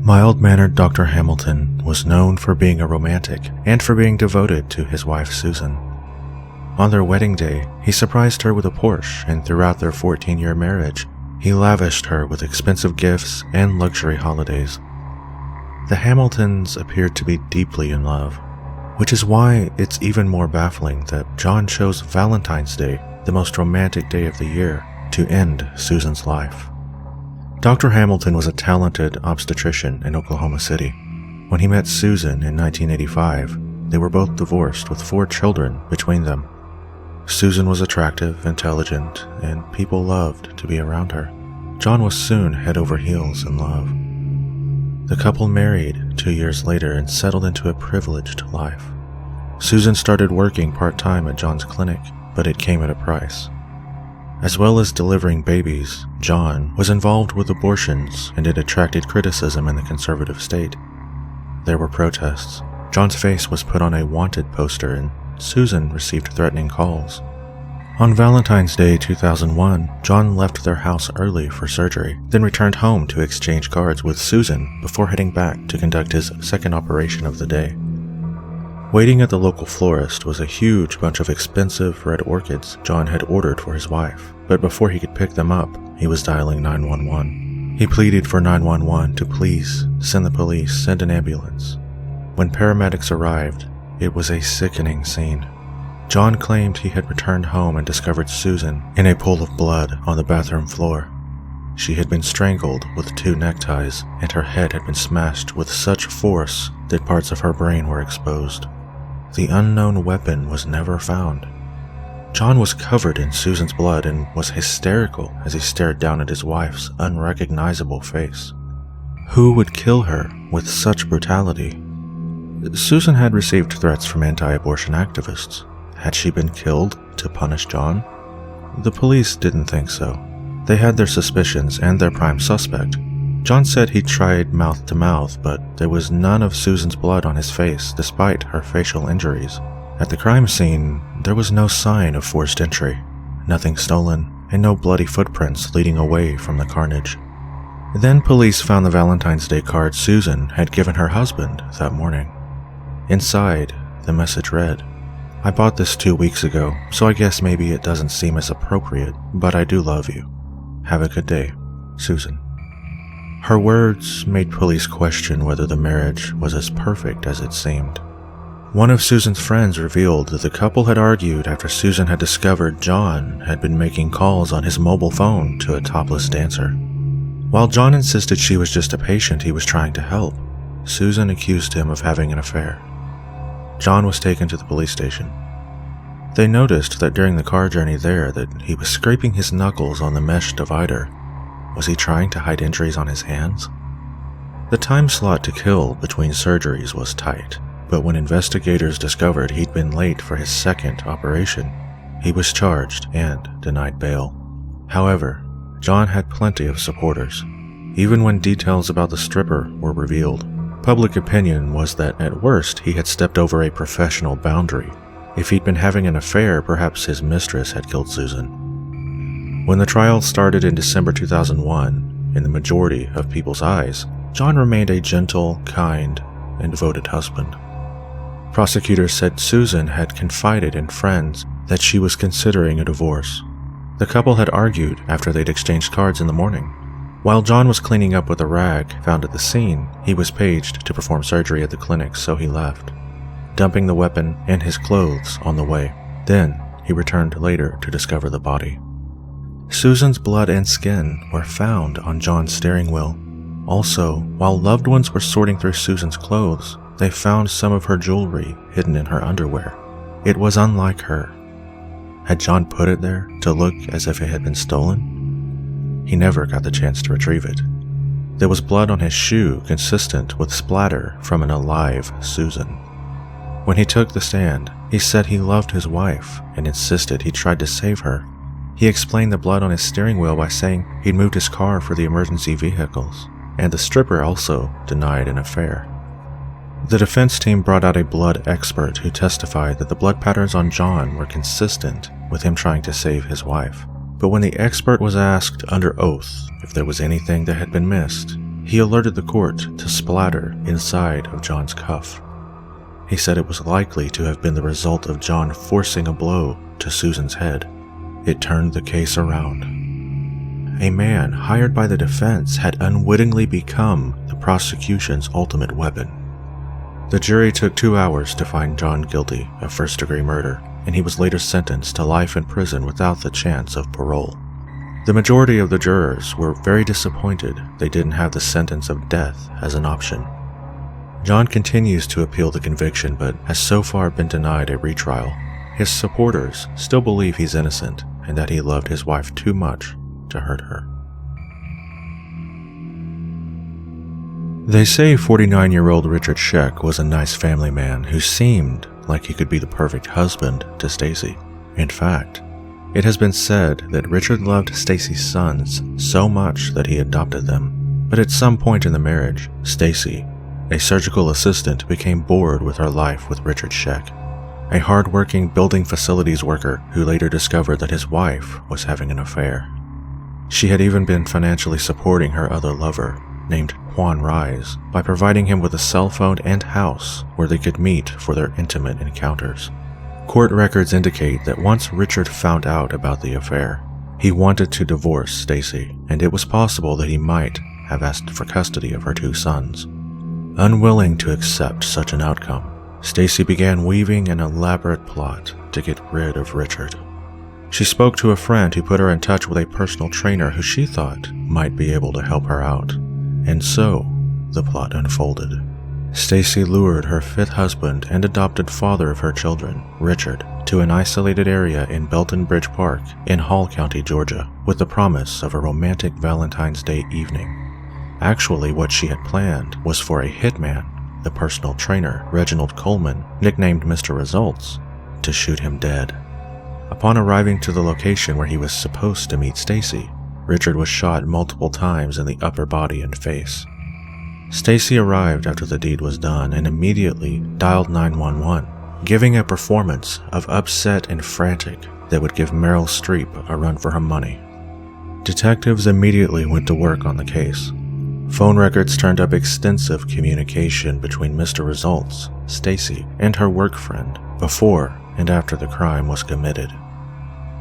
Mild-mannered Dr. Hamilton was known for being a romantic and for being devoted to his wife Susan. On their wedding day, he surprised her with a Porsche, and throughout their 14-year marriage, he lavished her with expensive gifts and luxury holidays. The Hamiltons appeared to be deeply in love, which is why it's even more baffling that John chose Valentine's Day, the most romantic day of the year, to end Susan's life. Dr. Hamilton was a talented obstetrician in Oklahoma City. When he met Susan in 1985, they were both divorced with 4 children between them. Susan was attractive, intelligent, and people loved to be around her. John was soon head over heels in love. The couple married 2 years later and settled into a privileged life. Susan started working part-time at John's clinic, but it came at a price. As well as delivering babies, John was involved with abortions, and it attracted criticism in the conservative state. There were protests. John's face was put on a wanted poster, and Susan received threatening calls. On Valentine's Day 2001, John left their house early for surgery, then returned home to exchange cards with Susan before heading back to conduct his second operation of the day. Waiting at the local florist was a huge bunch of expensive red orchids John had ordered for his wife, but before he could pick them up, he was dialing 911. He pleaded for 911 to please send the police, send an ambulance. When paramedics arrived, it was a sickening scene. John claimed he had returned home and discovered Susan in a pool of blood on the bathroom floor. She had been strangled with 2 neckties, and her head had been smashed with such force that parts of her brain were exposed. The unknown weapon was never found. John was covered in Susan's blood and was hysterical as he stared down at his wife's unrecognizable face. Who would kill her with such brutality? Susan had received threats from anti-abortion activists. Had she been killed to punish John? The police didn't think so. They had their suspicions and their prime suspect. John said he tried mouth-to-mouth, but there was none of Susan's blood on his face despite her facial injuries. At the crime scene, there was no sign of forced entry, nothing stolen, and no bloody footprints leading away from the carnage. Then police found the Valentine's Day card Susan had given her husband that morning. Inside, the message read, "I bought this 2 weeks ago, so I guess maybe it doesn't seem as appropriate, but I do love you. Have a good day, Susan." Her words made police question whether the marriage was as perfect as it seemed. One of Susan's friends revealed that the couple had argued after Susan had discovered John had been making calls on his mobile phone to a topless dancer. While John insisted she was just a patient he was trying to help, Susan accused him of having an affair. John was taken to the police station. They noticed that during the car journey there that he was scraping his knuckles on the mesh divider. Was he trying to hide injuries on his hands? The time slot to kill between surgeries was tight, but when investigators discovered he'd been late for his second operation, he was charged and denied bail. However, John had plenty of supporters. Even when details about the stripper were revealed, public opinion was that at worst he had stepped over a professional boundary. If he'd been having an affair, perhaps his mistress had killed Susan. When the trial started in December 2001, in the majority of people's eyes, John remained a gentle, kind, and devoted husband. Prosecutors said Susan had confided in friends that she was considering a divorce. The couple had argued after they'd exchanged cards in the morning. While John was cleaning up with a rag found at the scene, he was paged to perform surgery at the clinic, so he left, dumping the weapon and his clothes on the way. Then, he returned later to discover the body. Susan's blood and skin were found on John's steering wheel. Also, while loved ones were sorting through Susan's clothes, they found some of her jewelry hidden in her underwear. It was unlike her. Had John put it there to look as if it had been stolen? He never got the chance to retrieve it. There was blood on his shoe consistent with splatter from an alive Susan. When he took the stand, he said he loved his wife and insisted he tried to save her. He explained the blood on his steering wheel by saying he'd moved his car for the emergency vehicles, and the stripper also denied an affair. The defense team brought out a blood expert who testified that the blood patterns on John were consistent with him trying to save his wife. But when the expert was asked under oath if there was anything that had been missed, He alerted the court to splatter inside of John's cuff. He said it was likely to have been the result of John forcing a blow to Susan's head. It turned the case around. A man hired by the defense had unwittingly become the prosecution's ultimate weapon. The jury took 2 hours to find John guilty of first-degree murder, and he was later sentenced to life in prison without the chance of parole. The majority of the jurors were very disappointed they didn't have the sentence of death as an option. John continues to appeal the conviction but has so far been denied a retrial. His supporters still believe he's innocent and that he loved his wife too much to hurt her. They say 49-year-old Richard Schoeck was a nice family man who seemed like he could be the perfect husband to Stacey. In fact, it has been said that Richard loved Stacey's sons so much that he adopted them. But at some point in the marriage, Stacey, a surgical assistant, became bored with her life with Richard Schoeck, a hard-working building facilities worker who later discovered that his wife was having an affair. She had even been financially supporting her other lover, named Juan Rise, by providing him with a cell phone and house where they could meet for their intimate encounters. Court records indicate that once Richard found out about the affair, he wanted to divorce Stacey, and it was possible that he might have asked for custody of her 2 sons. Unwilling to accept such an outcome, Stacey began weaving an elaborate plot to get rid of Richard. She spoke to a friend who put her in touch with a personal trainer who she thought might be able to help her out, and so the plot unfolded. Stacey lured her 5th husband and adopted father of her children, Richard, to an isolated area in Belton Bridge Park in Hall County, Georgia, with the promise of a romantic Valentine's Day evening. Actually, what she had planned was for a hitman, the personal trainer, Reginald Coleman, nicknamed Mr. Results, to shoot him dead. Upon arriving to the location where he was supposed to meet Stacey, Richard was shot multiple times in the upper body and face. Stacey arrived after the deed was done and immediately dialed 911, giving a performance of upset and frantic that would give Meryl Streep a run for her money. Detectives immediately went to work on the case. Phone records turned up extensive communication between Mr. Results, Stacey, and her work friend before and after the crime was committed.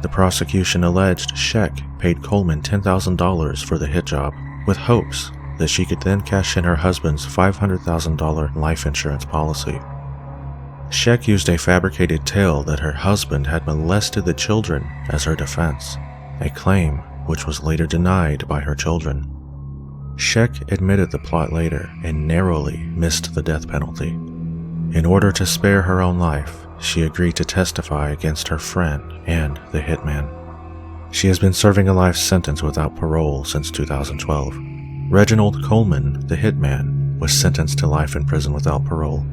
The prosecution alleged Schoeck paid Coleman $10,000 for the hit job, with hopes that she could then cash in her husband's $500,000 life insurance policy. Schoeck used a fabricated tale that her husband had molested the children as her defense, a claim which was later denied by her children. Schoeck admitted the plot later and narrowly missed the death penalty. In order to spare her own life, she agreed to testify against her friend and the hitman. She has been serving a life sentence without parole since 2012. Reginald Coleman, the hitman, was sentenced to life in prison without parole.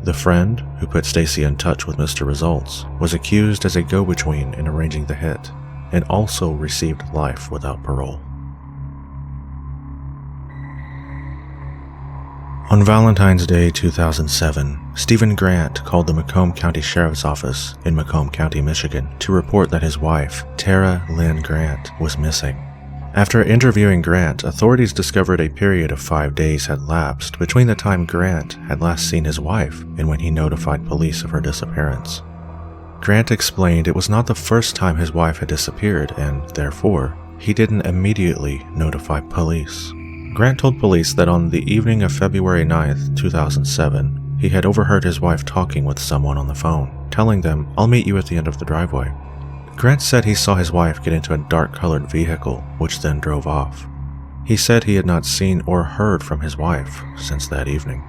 The friend, who put Stacey in touch with Mr. Results, was accused as a go-between in arranging the hit, and also received life without parole. On Valentine's Day 2007, Stephen Grant called the Macomb County Sheriff's Office in Macomb County, Michigan, to report that his wife, Tara Lynn Grant, was missing. After interviewing Grant, authorities discovered a period of 5 days had lapsed between the time Grant had last seen his wife and when he notified police of her disappearance. Grant explained it was not the first time his wife had disappeared and, therefore, he didn't immediately notify police. Grant told police that on the evening of February 9, 2007, he had overheard his wife talking with someone on the phone, telling them, "I'll meet you at the end of the driveway." Grant said he saw his wife get into a dark-colored vehicle, which then drove off. He said he had not seen or heard from his wife since that evening.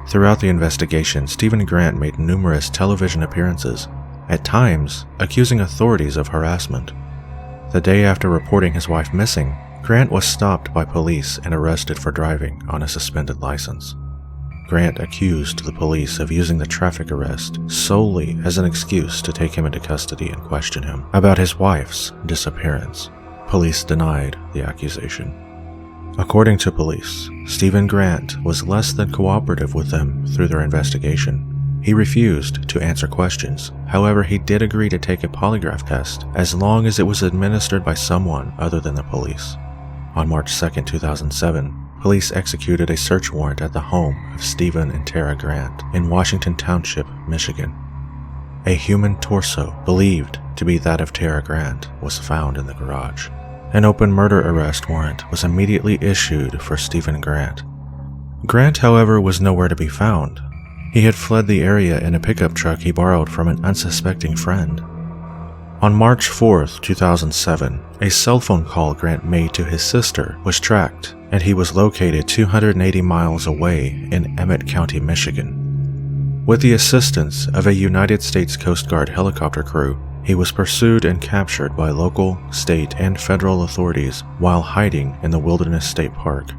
Throughout the investigation, Stephen Grant made numerous television appearances, at times accusing authorities of harassment. The day after reporting his wife missing, Grant was stopped by police and arrested for driving on a suspended license. Grant accused the police of using the traffic arrest solely as an excuse to take him into custody and question him about his wife's disappearance. Police denied the accusation. According to police, Stephen Grant was less than cooperative with them through their investigation. He refused to answer questions. However, he did agree to take a polygraph test as long as it was administered by someone other than the police. On March 2, 2007, police executed a search warrant at the home of Stephen and Tara Grant in Washington Township, Michigan. A human torso, believed to be that of Tara Grant, was found in the garage. An open murder arrest warrant was immediately issued for Stephen Grant. Grant, however, was nowhere to be found. He had fled the area in a pickup truck he borrowed from an unsuspecting friend. On March 4, 2007, a cell phone call Grant made to his sister was tracked, and he was located 280 miles away in Emmett County, Michigan. With the assistance of a United States Coast Guard helicopter crew, he was pursued and captured by local, state, and federal authorities while hiding in the Wilderness State Park.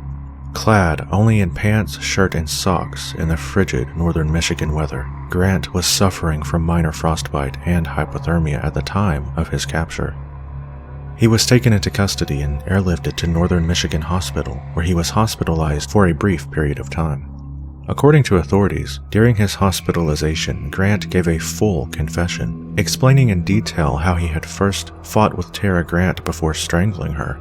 Clad only in pants, shirt, and socks in the frigid northern Michigan weather, Grant was suffering from minor frostbite and hypothermia at the time of his capture. He was taken into custody and airlifted to Northern Michigan Hospital, where he was hospitalized for a brief period of time. According to authorities, during his hospitalization, Grant gave a full confession, explaining in detail how he had first fought with Tara Grant before strangling her.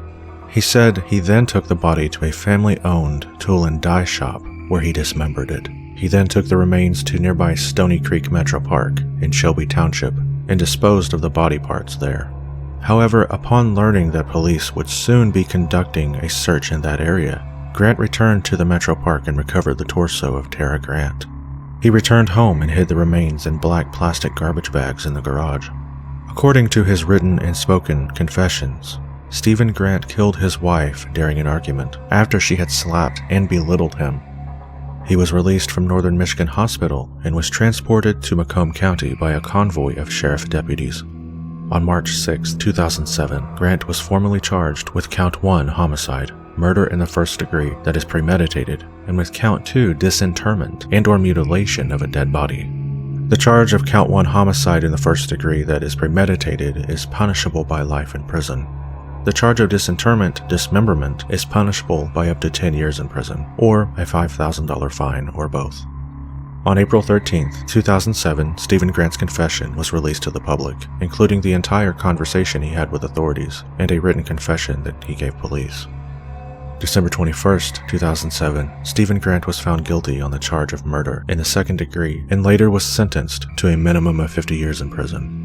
He said he then took the body to a family-owned tool and die shop where he dismembered it. He then took the remains to nearby Stony Creek Metro Park in Shelby Township and disposed of the body parts there. However, upon learning that police would soon be conducting a search in that area, Grant returned to the Metro Park and recovered the torso of Tara Grant. He returned home and hid the remains in black plastic garbage bags in the garage. According to his written and spoken confessions, Stephen Grant killed his wife during an argument after she had slapped and belittled him. He was released from Northern Michigan Hospital and was transported to Macomb County by a convoy of sheriff deputies. On March 6, 2007, Grant was formally charged with Count 1 homicide, murder in the first degree that is premeditated, and with Count 2 disinterment and/or mutilation of a dead body. The charge of Count 1 homicide in the first degree that is premeditated is punishable by life in prison. The charge of dismemberment is punishable by up to 10 years in prison, or a $5,000 fine, or both. On April 13, 2007, Stephen Grant's confession was released to the public, including the entire conversation he had with authorities and a written confession that he gave police. December 21, 2007, Stephen Grant was found guilty on the charge of murder in the second degree and later was sentenced to a minimum of 50 years in prison.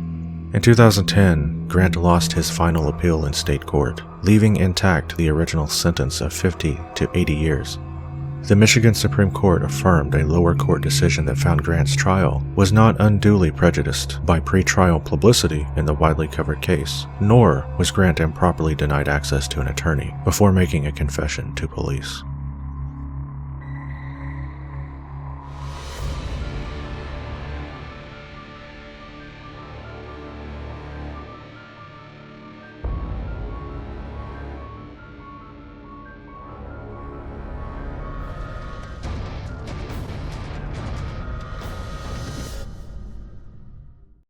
In 2010, Grant lost his final appeal in state court, leaving intact the original sentence of 50 to 80 years. The Michigan Supreme Court affirmed a lower court decision that found Grant's trial was not unduly prejudiced by pre-trial publicity in the widely covered case, nor was Grant improperly denied access to an attorney before making a confession to police.